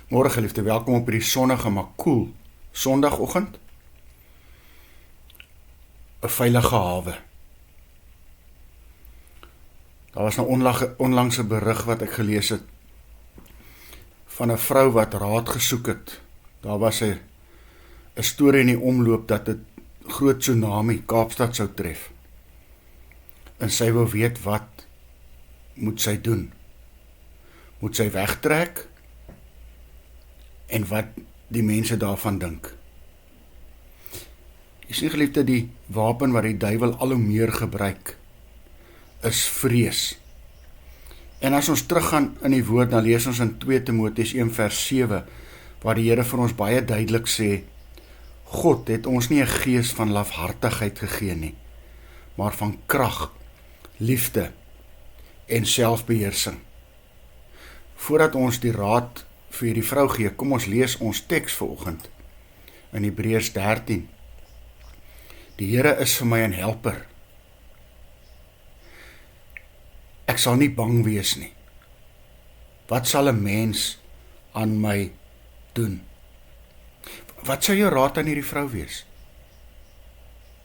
Môre geliefde, welkom op hierdie sonnige maar koel Sondagoggend. 'n Veilige hawe. Daar was nou onlangs 'n berig wat ek gelees het van 'n vrou wat raad gesoek het. Daar was 'n storie in die omloop dat 'n groot tsunami Kaapstad sou tref. En sy wou weet wat moet sy doen? Moet sy wegtrek? En wat die mense daarvan dink. Jy sien geliefde, die wapen wat die duiwel al hoe meer gebruik, is vrees. En as ons teruggaan in die woord, dan lees ons in 2 Timoteus 1 vers 7, waar die Here vir ons baie duidelik sê, God het ons nie 'n gees van lafhartigheid gegee nie, maar van krag, liefde en selfbeheersing. Voordat ons die raad vir hierdie vrou gee, kom ons lees ons teks vanoggend in Hebreërs 13. Die Here is vir my 'n helper. Ek sal nie bang wees nie. Wat sal 'n mens aan my doen? Wat sou jou raad aan hierdie vrou wees?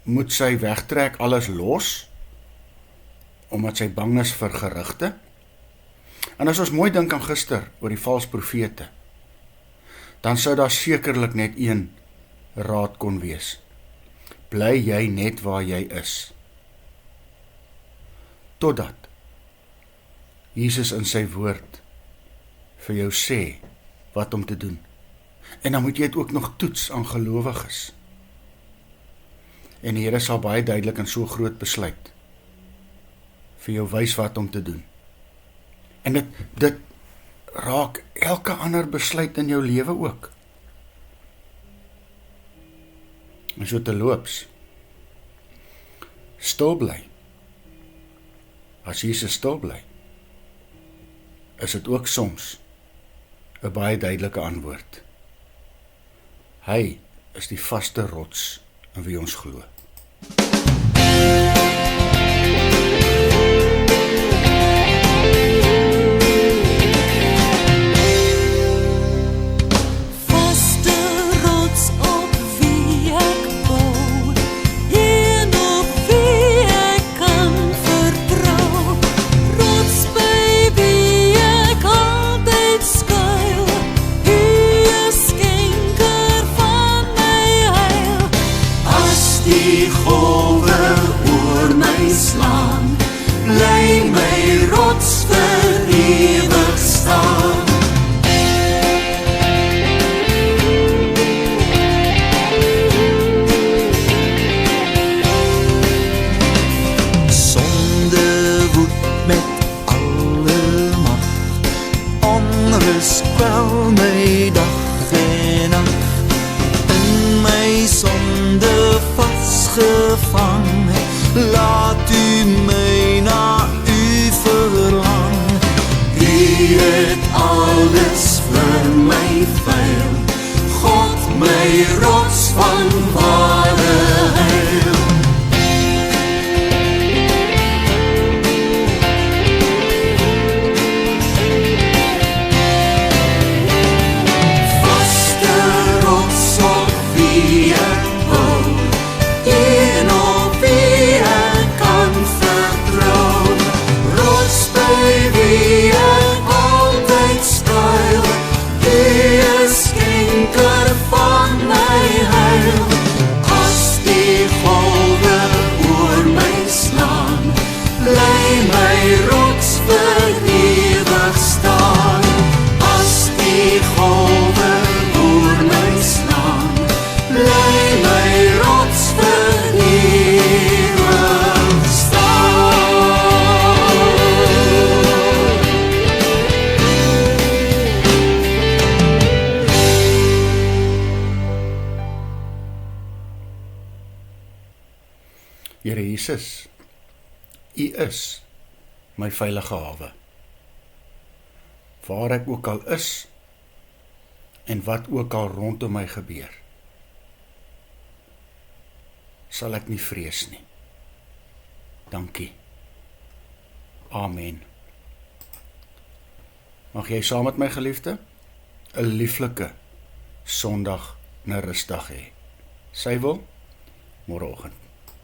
Moet sy wegtrek, alles los, omdat sy bang is vir gerugte? En as ons mooi dink aan gister oor die vals profete, dan sou daar sekerlik net een raad kon wees. Bly jy net waar jy is. Totdat Jesus in sy woord vir jou sê wat om te doen. En dan moet jy dit ook nog toets aan gelowiges. En die Here sal baie duidelik in so groot besluit vir jou wys wat om te doen. En dit raak elke ander besluit in jou lewe ook. En so terloops, stil bly. As Jesus stil bly, is dit ook soms 'n baie duidelike antwoord. Hy is die vaste rots in wie ons glo. Laat u my na u verlang. U het alles vir my veil. God my rots van ware heil. Vaste rots op wie ek bou. Here Jesus, U is my veilige hawe. Waar ek ook al is en wat ook al rondom my gebeur, sal ek nie vrees nie. Dankie. Amen. Mag jy saam met my geliefde 'n lieflike Sondag na rusdag hê. Sy wil môreoggend.